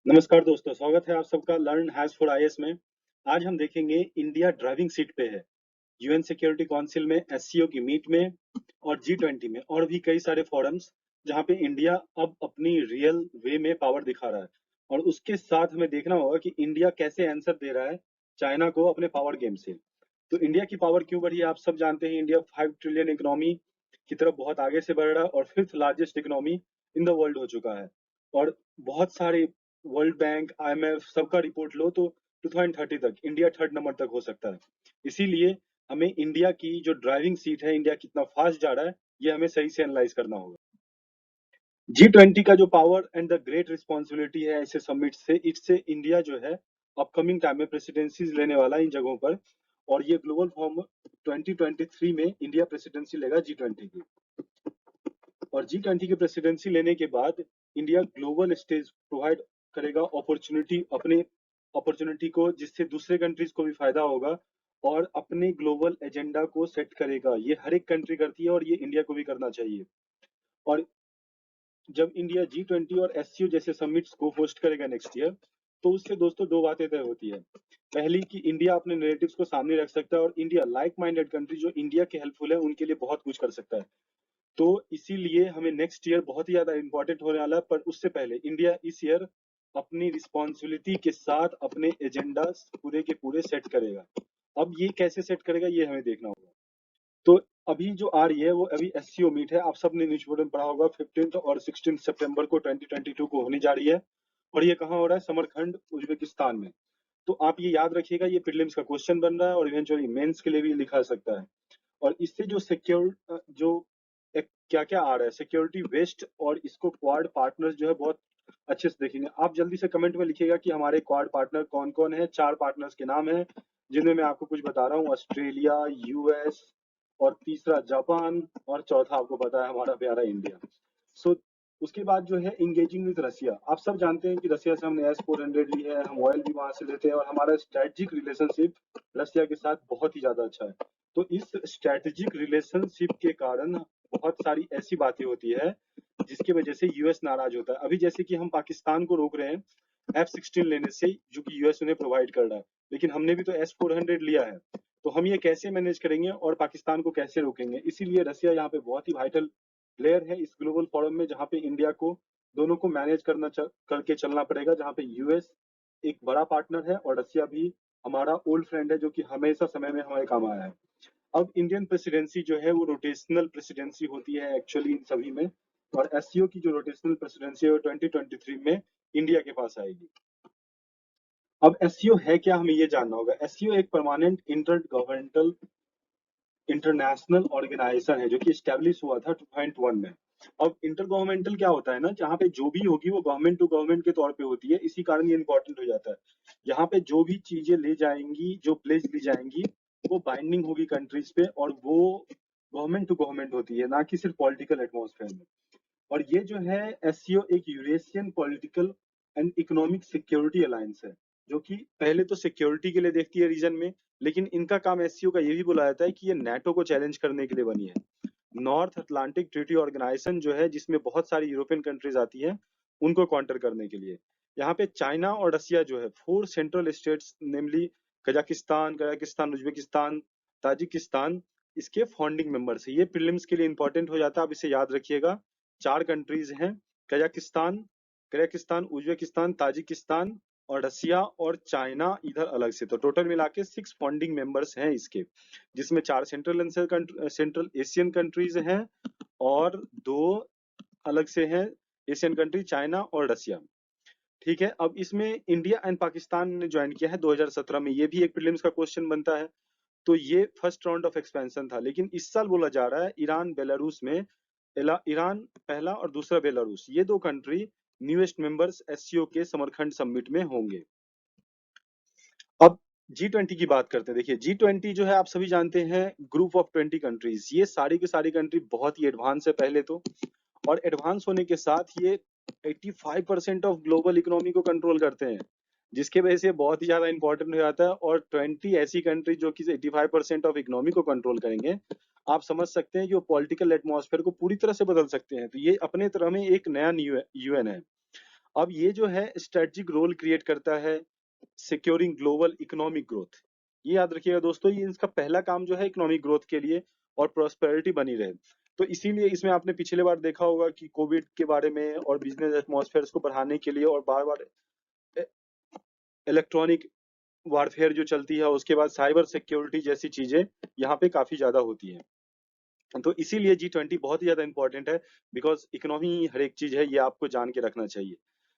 नमस्कार दोस्तों, स्वागत है आप सबका लर्न हैश फॉर आईएएस में। आज हम देखेंगे इंडिया ड्राइविंग सीट पे है, यूएन सिक्योरिटी काउंसिल में, एससीओ की मीट में और जी20 में और भी कई सारे फोरम्स जहाँ पे इंडिया अब अपनी रियल वे में पावर दिखा रहा है। और उसके साथ हमें देखना होगा कि इंडिया कैसे आंसर दे रहा है चाइना को अपने पावर गेम से। तो इंडिया की पावर क्यों बढ़ी है, आप सब जानते हैं। इंडिया 5 ट्रिलियन इकोनॉमी की तरफ बहुत आगे से बढ़ रहा है और fifth largest economy in the world हो चुका है। और बहुत सारे वर्ल्ड बैंक, आईएमएफ सबका रिपोर्ट लो तो 2030 तक इंडिया थर्ड नंबर तक हो सकता है। इसीलिए हमें इंडिया की जो ड्राइविंग सीट है, इंडिया कितना फास्ट जा रहा है, ये हमें सही से एनालाइज करना होगा। जी20 का जो power and the great responsibility है ऐसे समिट से, इससे इंडिया जो है अपकमिंग टाइम में प्रेसिडेंसीज लेने वाला है इन जगहों पर। और ये ग्लोबल फॉर्म 2023 में इंडिया प्रेसिडेंसी लेगा जी20 की। और जी20 की प्रेसिडेंसी लेने के बाद इंडिया ग्लोबल स्टेज प्रोवाइड करेगा अपॉर्चुनिटी को, जिससे दूसरे कंट्रीज को भी फायदा होगा और अपने ग्लोबल एजेंडा को सेट करेगा। ये हर एक कंट्री करती है और ये इंडिया को भी करना चाहिए। और जब इंडिया जी20 और एससीओ जैसे समिट्स को होस्ट करेगा नेक्स्ट ईयर, तो उससे दोस्तों दो बातें तय होती है। पहली कि इंडिया अपने नैरेटिव्स को सामने रख सकता है और इंडिया लाइक माइंडेड कंट्री जो इंडिया के हेल्पफुल है उनके लिए बहुत कुछ कर सकता है। तो इसीलिए हमें नेक्स्ट ईयर बहुत ही ज्यादा इंपॉर्टेंट होने वाला है। पर उससे पहले इंडिया इस ईयर अपनी रिस्पॉन्सिबिलिटी के साथ अपने एजेंडा पूरे के पूरे सेट करेगा। अब ये कैसे सेट करेगा ये हमें देखना होगा। तो अभी जो आ रही है वो अभी एससीओ मीट है, आप सबने न्यूज़पेपर में पढ़ा होगा। 15 और 16 सितंबर को 2022 को होने जा रही है। और ये कहाँ हो रहा है? समरखंड, उज्बेकिस्तान में। तो आप ये याद रखिएगा, ये प्रीलिम्स का क्वेश्चन बन रहा है और इवेंचुअली मेंस के लिए भी लिखा सकता है। और इससे जो जो क्या क्या आ रहा है, सिक्योरिटी वेस्ट और इसको क्वाड पार्टनर्स जो है बहुत अच्छे से देखेंगे। आप जल्दी से कमेंट में लिखिएगा कि हमारे क्वाड पार्टनर कौन कौन है। 4 पार्टनर्स के नाम है जिनमें मैं आपको कुछ बता रहा हूँ। ऑस्ट्रेलिया, यूएस और तीसरा जापान और चौथा आपको पता है हमारा प्यारा इंडिया। सो उसके बाद जो है इंगेजिंग विद रसिया। आप सब जानते हैं कि रसिया से हमने S-400 ली है, हम ऑयल भी वहां से लेते हैं और हमारा स्ट्रेटेजिक रिलेशनशिप रसिया के साथ बहुत ही ज्यादा अच्छा है। तो इस स्ट्रेटेजिक रिलेशनशिप के कारण बहुत सारी ऐसी बातें होती है जिसकी वजह से यूएस नाराज होता है। अभी जैसे कि हम पाकिस्तान को रोक रहे हैं F-16 लेने से, जो कि यूएस उन्हें प्रोवाइड कर रहा है, लेकिन हमने भी तो S-400 लिया है। तो हम ये कैसे मैनेज करेंगे और पाकिस्तान को कैसे रोकेंगे? इसीलिए रसिया यहाँ पे बहुत ही वाइटल प्लेयर है इस ग्लोबल फोरम में, जहाँ पे इंडिया को दोनों को मैनेज करके चलना पड़ेगा। जहाँ पे यूएस एक बड़ा पार्टनर है और रसिया भी हमारा ओल्ड फ्रेंड है जो कि हमेशा समय में हमारे काम आया है। अब इंडियन प्रेसिडेंसी जो है वो रोटेशनल प्रेसिडेंसी होती है एक्चुअली इन सभी में। और एससीओ की जो रोटेशनल प्रेसिडेंसी है वो 2023 में इंडिया के पास आएगी। अब एससीओ है क्या, हमें ये जानना होगा। एससीओ एक permanent inter governmental international organisation है जो कि स्टैब्लिश हुआ था 2001 में। अब इंटर गवर्नमेंटल क्या होता है ना, जहाँ पे जो भी होगी वो गवर्नमेंट टू गवर्नमेंट के तौर पे होती है। इसी कारण ये इंपॉर्टेंट हो जाता है। यहाँ पे जो भी चीजें ले जाएंगी, जो प्लेज ली जाएंगी, वो बाइंडिंग होगी कंट्रीज पे और वो गवर्नमेंट टू गवर्नमेंट होती है, ना कि सिर्फ पॉलिटिकल एटमॉस्फेयर में। और ये जो है एससीओ एक Eurasian political and economic security alliance है, जो कि पहले तो सिक्योरिटी के लिए देखती है रीजन में, लेकिन इनका काम एससीओ का ये भी बोला जाता है कि ये नाटो को चैलेंज करने के लिए बनी है। नॉर्थ अटलांटिक ट्रीटी ऑर्गेनाइजेशन जो है, जिसमें बहुत सारी यूरोपियन कंट्रीज आती हैं, उनको काउंटर करने के लिए। यहाँ पे चाइना और रसिया जो है 4 सेंट्रल स्टेट्स, नेमली कजाकिस्तान, उज्बेकिस्तान, ताजिकिस्तान, इसके फाउंडिंग मेंबर्स है। ये प्रीलिम्स के लिए इंपॉर्टेंट हो जाता है, आप इसे याद रखिएगा। 4 कंट्रीज हैं, कजाकिस्तान कजाकिस्तान, उज्बेकिस्तान, ताजिकिस्तान और रसिया और चाइना इधर अलग से। तो टोटल मिला के 6 फाउंडिंग मेंबर्स हैं इसके, जिसमें 4 सेंट्रल एशियन कंट्रीज हैं और 2 अलग से हैं एशियन कंट्री, चाइना और रसिया। ठीक है, अब इसमें इंडिया एंड पाकिस्तान ने ज्वाइन किया है 2017 में। ये भी एक प्रीलिम्स का क्वेश्चन बनता है। तो ये फर्स्ट राउंड ऑफ एक्सपेंशन था, लेकिन इस साल बोला जा रहा है ईरान बेलारूस में, ईरान पहला और दूसरा बेलारूस, ये 2 कंट्री न्यूएस्ट मेंबर्स एससीओ के समरखंड समिट में होंगे। अब जी20 की बात करते हैं। देखिए जी20 जो है आप सभी जानते हैं ग्रुप ऑफ 20 कंट्रीज। ये सारी की सारी कंट्री बहुत ही एडवांस है पहले तो, और एडवांस होने के साथ ये 85% ऑफ ग्लोबल इकोनॉमी को कंट्रोल करते हैं, जिसके वजह से बहुत ही ज्यादा इंपॉर्टेंट हो जाता है। और 20 ऐसी कंट्री जो कि 85% ऑफ इकोनॉमी को कंट्रोल करेंगे, आप समझ सकते हैं कि वो पॉलिटिकल एटमॉस्फेयर को पूरी तरह से बदल सकते हैं। तो ये अपने तरह में एक नया यूएन है। अब ये जो है स्ट्रेटेजिक रोल क्रिएट करता है सिक्योरिंग ग्लोबल इकोनॉमिक ग्रोथ। ये याद रखिएगा दोस्तों, ये इसका पहला काम जो है इकोनॉमिक ग्रोथ के लिए और प्रोस्पेरिटी बनी रहे। तो इसीलिए इसमें आपने पिछले बार देखा होगा कि कोविड के बारे में और बिजनेस एटमॉस्फेयर को बढ़ाने के लिए और बार बार इलेक्ट्रॉनिक वारफेयर जो चलती है, उसके बाद साइबर सिक्योरिटी जैसी चीजें यहाँ पे काफी ज्यादा होती है। तो इसीलिए G20 बहुत ही ज्यादा इंपॉर्टेंट है, बिकॉज इकोनॉमी हर एक चीज है, ये आपको जान के रखना चाहिए।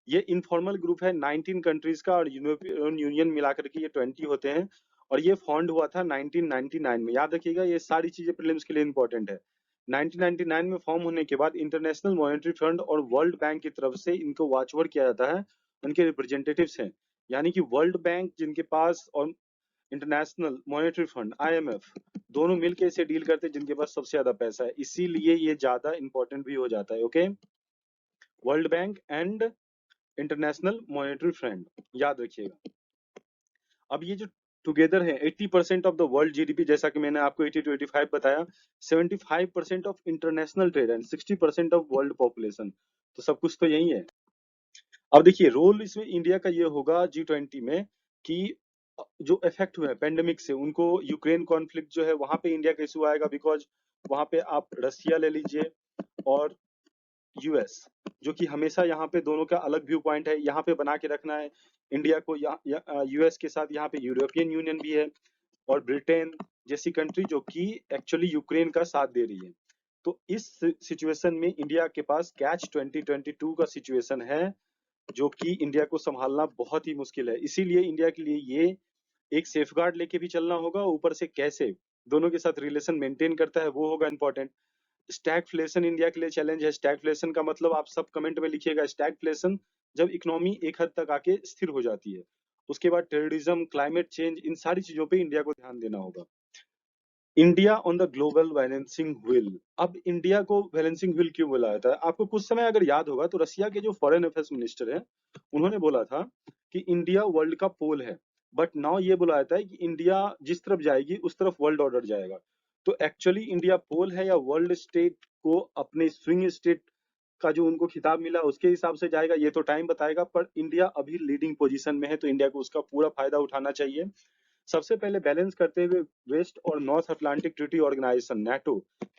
ये इनफॉर्मल ग्रुप है 19 कंट्रीज का, और यूरोपियन यूनियन मिलाकर के ये 20 होते हैं। और ये फाउंड हुआ था 1999 में। याद रखिएगा, ये सारी चीजें प्रीलिम्स के लिए इंपॉर्टेंट है। 1999 में फॉर्म होने के बाद इंटरनेशनल मॉनेटरी फंड और वर्ल्ड बैंक की तरफ से इनको वॉचओवर किया जाता है, उनके रिप्रेजेंटेटिव्स हैं। यानी कि वर्ल्ड बैंक जिनके पास और इंटरनेशनल मॉनेटरी फंड IMF दोनों मिलके इसे डील करते हैं, जिनके पास सबसे ज्यादा पैसा है, इसीलिए ये ज्यादा इंपॉर्टेंट भी हो जाता है। Okay, world bank and international monetary fund, याद रखिएगा। अब ये जो टुगेदर है 80% ऑफ द वर्ल्ड GDP, जैसा कि मैंने आपको 80 to 85 बताया, 75% of international trade and 60% of world population. तो सब कुछ तो यही है। अब देखिए रोल इसमें इंडिया का ये होगा G20 में कि जो इफेक्ट हुए हैं पेंडेमिक से, उनको यूक्रेन कॉन्फ्लिक्ट जो है वहां पे इंडिया का इशू आएगा, बिकॉज वहां पे आप रसिया ले लीजिए और US, जो कि हमेशा यहाँ पे दोनों का अलग व्यू पॉइंट है, यहाँ पे बना के रखना है इंडिया को। US के साथ यहाँ पे यूरोपियन यूनियन भी है और ब्रिटेन जैसी कंट्री जो कि एक्चुअली यूक्रेन का साथ दे रही है। तो इस सिचुएशन में इंडिया के पास कैच 2022 का सिचुएशन है, जो कि इंडिया को संभालना बहुत ही मुश्किल है। इसीलिए इंडिया के लिए ये एक सेफगार्ड लेके भी चलना होगा, ऊपर से कैसे दोनों के साथ रिलेशन मेंटेन करता है वो होगा इंपॉर्टेंट। स्टैगफ्लेशन इंडिया के लिए चैलेंज है। स्टैगफ्लेशन का मतलब आप सब कमेंट में लिखिएगा। स्टैगफ्लेशन जब इकोनॉमी एक हद तक आके स्थिर हो जाती है। उसके बाद टेररिज्म, क्लाइमेट चेंज, इन सारी चीजों पे इंडिया को ध्यान देना होगा। India on the global balancing wheel. अब इंडिया को बैलेंसिंग व्हील क्यों बोला जाता है? आपको कुछ समय अगर याद होगा तो रसिया के जो फॉरेन अफेयर्स मिनिस्टर हैं, उन्होंने बोला था कि इंडिया वर्ल्ड का पोल है, बट नाउ ये बोला जाता है कि इंडिया जिस तरफ जाएगी उस तरफ वर्ल्ड ऑर्डर जाएगा। तो एक्चुअली इंडिया पोल है या वर्ल्ड स्टेट को अपने स्विंग स्टेट का जो उनको खिताब मिला उसके हिसाब से जाएगा, ये तो टाइम बताएगा। पर इंडिया अभी लीडिंग पोजीशन में है, तो इंडिया को उसका पूरा फायदा उठाना चाहिए। सबसे पहले बैलेंस करते हुए वेस्ट और North Atlantic Treaty Organisation NATO,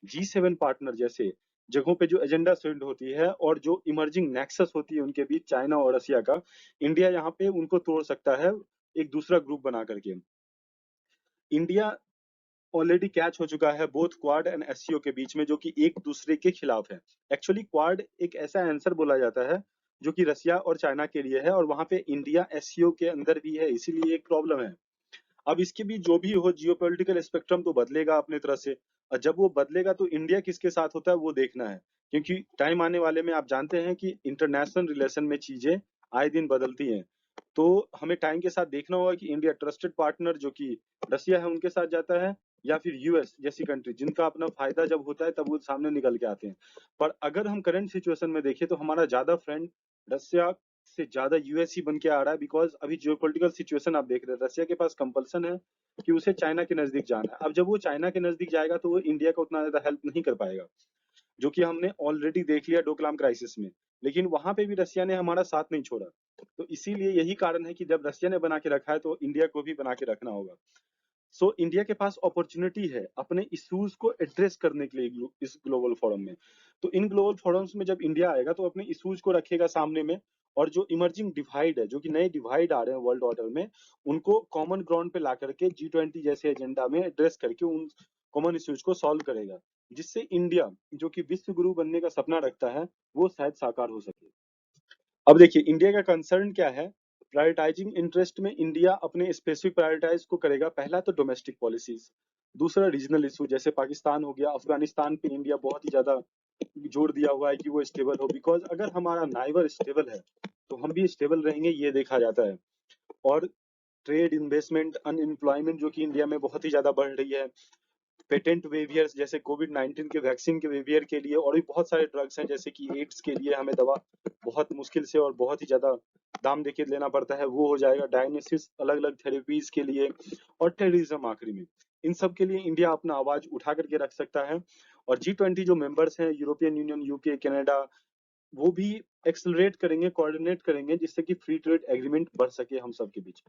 G7 partner जैसे जगहों पे जो एजेंडा सेट होती है और जो इमर्जिंग नेक्सस होती है उनके बीच चाइना और रसिया का, इंडिया यहाँ पे उनको तोड़ सकता है एक दूसरा ग्रुप बना करके। इंडिया ऑलरेडी कैच हो चुका है बोथ क्वाड एंड SCO के बीच में, जो कि एक दूसरे के खिलाफ है। एक्चुअली क्वाड एक ऐसा आंसर बोला जाता है जो कि रसिया और चाइना के लिए है, और वहां पे इंडिया SCO के अंदर भी है, इसीलिए एक प्रॉब्लम है। अब इसके भी जो भी हो, जियोपॉलिटिकल स्पेक्ट्रम तो बदलेगा अपने तरह से, और जब वो बदलेगा तो इंडिया किसके साथ होता है वो देखना है। क्योंकि टाइम आने वाले में आप जानते हैं कि इंटरनेशनल रिलेशन में चीजें आए दिन बदलती हैं। तो हमें टाइम के साथ देखना होगा कि इंडिया ट्रस्टेड पार्टनर जो कि रसिया है उनके साथ जाता है, या फिर US जैसी कंट्री जिनका अपना फायदा जब होता है तब वो सामने निकल के आते हैं। पर अगर हम करंट सिचुएशन में देखें तो हमारा ज्यादा फ्रेंड रसिया से ज्यादा US ही बन के आ रहा है, बिकॉज अभी जियोपॉलिटिकल सिचुएशन आप देख रहे हैं, रसिया के पास कंपल्सन है कि उसे चाइना के नजदीक जाना है। अब जब वो चाइना के नजदीक जाएगा तो वो इंडिया को उतना ज्यादा हेल्प नहीं कर पाएगा, जो कि हमने ऑलरेडी देख लिया डोकलाम क्राइसिस में। लेकिन वहां पे भी रसिया ने हमारा साथ नहीं छोड़ा। तो इसीलिए यही कारण है कि जब रसिया ने बना के रखा है तो इंडिया को भी बना के रखना होगा। सो इंडिया के पास अपॉर्चुनिटी है अपने इश्यूज को एड्रेस करने के लिए इस ग्लोबल फोरम में। तो इन ग्लोबल फोरम्स में जब इंडिया आएगा तो अपने इश्यूज को रखेगा सामने में, और जो इमर्जिंग डिवाइड है, जो कि नए डिवाइड आ रहे हैं वर्ल्ड ऑर्डर में, उनको कॉमन ग्राउंड पे ला करके G20 जैसे एजेंडा में एड्रेस करके उन कॉमन इश्यूज को सॉल्व करेगा, जिससे इंडिया जो कि विश्व गुरु बनने का सपना रखता है वो शायद साकार हो सके। अब देखिए इंडिया का कंसर्न क्या है। प्रायोरिटाइजिंग इंटरेस्ट में इंडिया अपने स्पेसिफिक प्रायोरिटाइज को करेगा। पहला तो डोमेस्टिक पॉलिसीज, दूसरा रीजनल इशू जैसे पाकिस्तान हो गया, अफगानिस्तान पे इंडिया बहुत ही ज्यादा जोर दिया हुआ है कि वो स्टेबल हो, बिकॉज अगर हमारा नाइबर स्टेबल है तो हम भी स्टेबल रहेंगे, ये देखा जाता है। और ट्रेड, इन्वेस्टमेंट, अनएम्प्लॉयमेंट जो कि इंडिया में बहुत ही ज्यादा बढ़ रही है, पेटेंट वेवियर्स जैसे कोविड-19 के वैक्सीन के वेवियर के लिए, और भी बहुत सारे ड्रग्स हैं जैसे कि एड्स के लिए हमें दवा बहुत मुश्किल से और बहुत ही ज्यादा दाम देके लेना पड़ता है, वो हो जाएगा। डायग्नोसिस अलग अलग थेरेपीज के लिए, और टेररिज्म आखिरी में, इन सब के लिए इंडिया अपना आवाज उठा करके रख सकता है। और G20 जो मेंबर्स हैं, यूरोपियन यूनियन, UK, कनाडा, वो भी एक्सेलरेट करेंगे, कोऑर्डिनेट करेंगे, जिससे कि फ्री ट्रेड एग्रीमेंट बढ़ सके हम सब के बीच।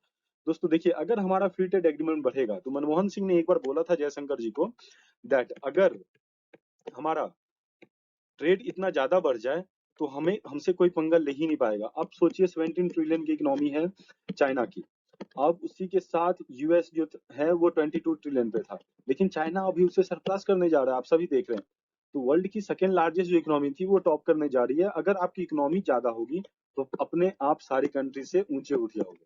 दोस्तों देखिए, अगर हमारा फ्री ट्रेड एग्रीमेंट बढ़ेगा, तो मनमोहन सिंह ने एक बार बोला था जयशंकर जी को, दैट अगर हमारा ट्रेड इतना ज्यादा बढ़ जाए तो हमें हमसे कोई पंगा ले ही नहीं पाएगा। अब सोचिए 17 ट्रिलियन की इकोनॉमी है चाइना की। अब उसी के साथ यूएस जो है वो 22 ट्रिलियन पे था, लेकिन चाइना अभी उसे सरपास करने जा रहा है, आप सभी देख रहे हैं। तो वर्ल्ड की सेकेंड लार्जेस्ट जो इकोनॉमी थी वो टॉप करने जा रही है। अगर आपकी इकोनॉमी ज्यादा होगी तो अपने आप सारी कंट्री से ऊंचे उठ जाओगे।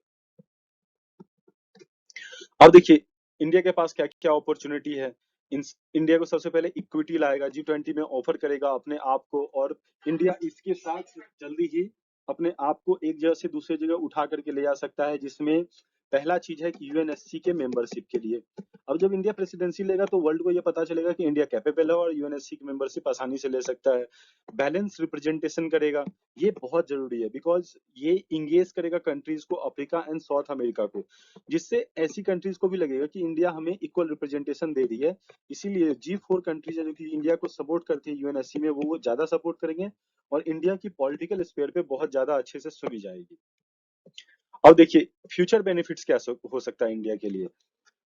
अब देखिए इंडिया के पास क्या क्या अपॉर्चुनिटी है। इंडिया को सबसे पहले इक्विटी लाएगा, G20 में ऑफर करेगा अपने आप को, और इंडिया इसके साथ जल्दी ही अपने आप को एक जगह से दूसरी जगह उठा करके ले जा सकता है, जिसमें पहला चीज है कि यूएनएससी के मेंबरशिप के लिए। अब जब इंडिया प्रेसिडेंसी लेगा तो वर्ल्ड को ये पता चलेगा कि इंडिया कैपेबल है और यूएनएससी की मेंबरशिप आसानी से ले सकता है। बैलेंस रिप्रेजेंटेशन करेगा, ये बहुत जरूरी है, बिकॉज ये इंगेज करेगा कंट्रीज को, अफ्रीका एंड साउथ अमेरिका को, जिससे ऐसी कंट्रीज को भी लगेगा कि इंडिया हमें इक्वल रिप्रेजेंटेशन दे रही है। इसीलिए G4 कंट्रीज है जो कि इंडिया को सपोर्ट करती है यूएनएससी में, वो ज्यादा सपोर्ट करेंगे और इंडिया की पॉलिटिकल स्फीयर पे बहुत ज्यादा अच्छे से सुनी जाएगी। अब देखिए फ्यूचर बेनिफिट्स क्या हो सकता है इंडिया के लिए।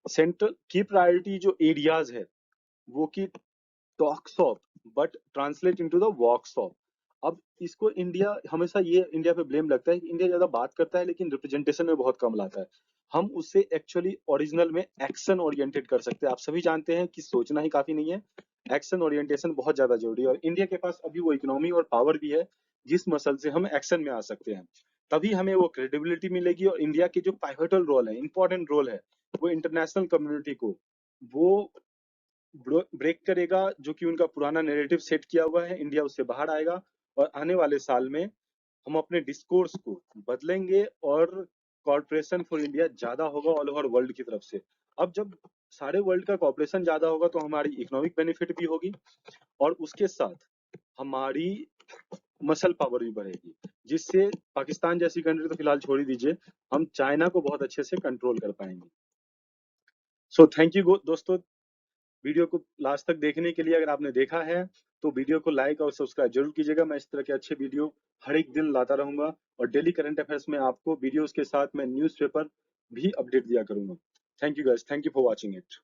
सेंट्रल की प्रायोरिटी जो एरियाज है वो की talk shop, but translate into the workshop. अब इसको इंडिया हमेशा ये इंडिया पे ब्लेम लगता है कि इंडिया ज्यादा बात करता है लेकिन रिप्रेजेंटेशन में बहुत कम लाता है। हम उससे एक्चुअली ओरिजिनल में एक्शन ओरिएंटेड कर सकते हैं। आप सभी जानते हैं कि सोचना ही काफी नहीं है, एक्शन ओरिएंटेशन बहुत ज्यादा जरूरी है, और इंडिया के पास अभी वो इकोनॉमी और पावर भी है जिस मसल से हम एक्शन में आ सकते हैं। तभी हमें वो क्रेडिबिलिटी मिलेगी, और इंडिया के जो पाइवटल रोल है, इंपॉर्टेंट रोल है, वो इंटरनेशनल कम्युनिटी को वो ब्रेक करेगा, जो कि उनका पुराना नैरेटिव सेट किया हुआ है। इंडिया उससे बाहर आएगा और आने वाले साल में हम अपने डिस्कोर्स को बदलेंगे और कॉर्पोरेशन फॉर इंडिया ज्यादा होगा ऑल ओवर वर्ल्ड की तरफ से। अब जब सारे वर्ल्ड का कॉर्पोरेशन ज्यादा होगा तो हमारी इकोनॉमिक बेनिफिट भी होगी, और उसके साथ हमारी मसल पावर भी बढ़ेगी, जिससे पाकिस्तान जैसी कंट्री तो फिलहाल छोड़ ही दीजिए, हम चाइना को बहुत अच्छे से कंट्रोल कर पाएंगे। सो थैंक यू दोस्तों, वीडियो को लास्ट तक देखने के लिए। अगर आपने देखा है तो वीडियो को लाइक और सब्सक्राइब जरूर कीजिएगा। मैं इस तरह के अच्छे वीडियो हर एक दिन लाता रहूंगा, और डेली करंट अफेयर्स में आपको वीडियोस के साथ मैं न्यूज़पेपर भी अपडेट दिया करूंगा। Thank you guys, thank you for watching it.